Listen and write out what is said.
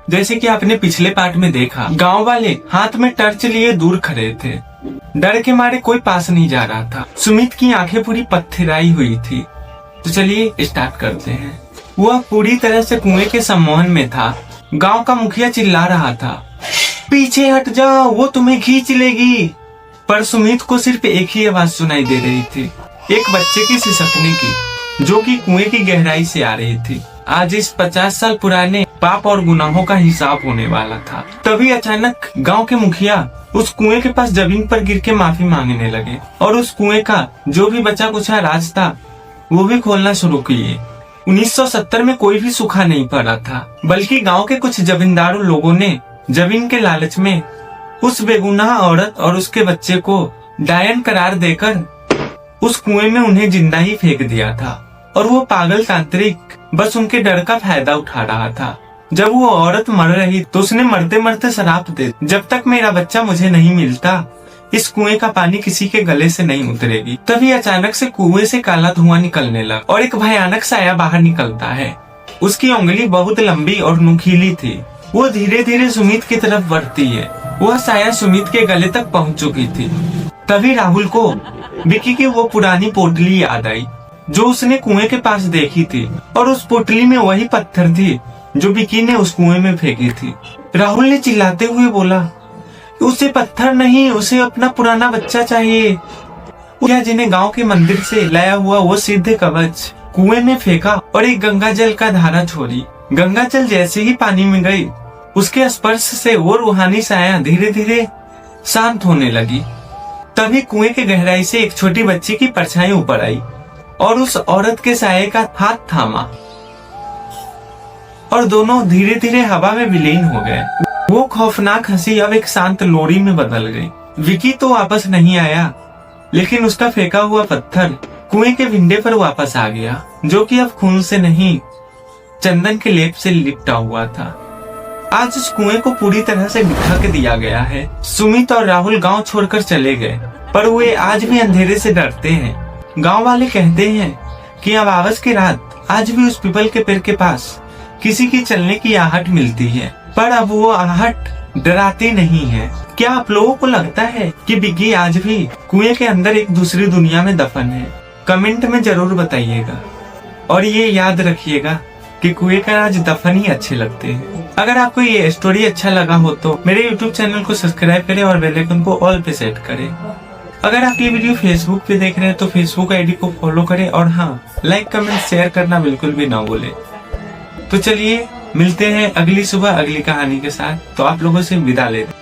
जैसे कि आपने पिछले पार्ट में देखा, गांव वाले हाथ में टर्च लिए दूर खड़े थे। डर के मारे कोई पास नहीं जा रहा था। सुमित की आंखें पूरी पत्थराई हुई थी। तो चलिए स्टार्ट करते हैं। वह पूरी तरह से कुएं के सम्मोहन में था। गांव का मुखिया चिल्ला रहा था, पीछे हट जाओ, वो तुम्हें खींच लेगी। पर सुमित को सिर्फ एक ही आवाज सुनाई दे रही थी, एक बच्चे की सिसकने की, जो कि कुएं की गहराई से आ रही थी। आज इस 50 साल पुराने पाप और गुनाहों का हिसाब होने वाला था। तभी अचानक गांव के मुखिया उस कुएं के पास जमीन पर गिर के माफी मांगने लगे और उस कुएं का जो भी बचा कुचा राज था वो भी खोलना शुरू किए। 1970 में कोई भी सूखा नहीं पड़ा था, बल्कि गांव के कुछ जमींदारों लोगों ने जमीन के लालच में उस बेगुनाह औरत और उसके बच्चे को डायन करार देकर उस कुएं में उन्हें जिंदा ही फेंक दिया था। और वो पागल तांत्रिक बस उनके डर का फायदा उठा रहा था। जब वो औरत मर रही तो उसने मरते मरते श्राप दे, जब तक मेरा बच्चा मुझे नहीं मिलता इस कुएं का पानी किसी के गले से नहीं उतरेगी। तभी अचानक से कुएं से काला धुआं निकलने लगा और एक भयानक साया बाहर निकलता है। उसकी उंगली बहुत लंबी और नुकीली थी। वो धीरे धीरे सुमित की तरफ बढ़ती है। वह साया सुमित के गले तक पहुंच चुकी थी। तभी राहुल को विकी की वो पुरानी पोटली याद आई जो उसने कुएं के पास देखी थी, और उस पोटली में वही पत्थर थी जो विकी ने उस कुएं में फेंकी थी। राहुल ने चिल्लाते हुए बोला, उसे पत्थर नहीं, उसे अपना पुराना बच्चा चाहिए। जिन्हें गांव के मंदिर से लाया हुआ वो सिद्ध कवच कुएं में फेंका और एक गंगा जल का धारा छोड़ी। गंगा जल जैसे ही पानी में गई, उसके स्पर्श से वो रूहानी साया धीरे धीरे शांत होने लगी। तभी कुएं के गहराई से एक छोटी बच्ची की परछाई ऊपर आई और उस औरत के साये का हाथ थामा और दोनों धीरे धीरे हवा में विलीन हो गए। वो खौफनाक हंसी अब एक शांत लोरी में बदल गई। विकी तो वापस नहीं आया, लेकिन उसका फेंका हुआ पत्थर कुएं के विंडे पर वापस आ गया, जो कि अब खून से नहीं चंदन के लेप से लिपटा हुआ था। आज उस कुएं को पूरी तरह से ढक दिया गया है। सुमित और राहुल गांव छोड़कर चले गए, पर वे आज भी अंधेरे से डरते हैं। गांव वाले कहते हैं कि अमावस की रात आज भी उस पीपल के पेड़ के पास किसी की चलने की आहट मिलती है, पर अब वो आहट डराती नहीं है। क्या आप लोगों को लगता है कि बिग्गी आज भी कुएं के अंदर एक दूसरी दुनिया में दफन है? कमेंट में जरूर बताइएगा और ये याद रखिएगा कि कुएं का राज दफन ही अच्छे लगते हैं। अगर आपको ये स्टोरी अच्छा लगा हो तो मेरे YouTube चैनल को सब्सक्राइब करें और बेल आइकन को ऑल पे सेट करें। अगर आप ये वीडियो फेसबुक पे देख रहे हैं तो फेसबुक आईडी को फॉलो करें और हाँ, लाइक कमेंट शेयर करना बिल्कुल भी ना भूलें। तो चलिए मिलते हैं अगली सुबह अगली कहानी के साथ। तो आप लोगों से विदा लेते हैं।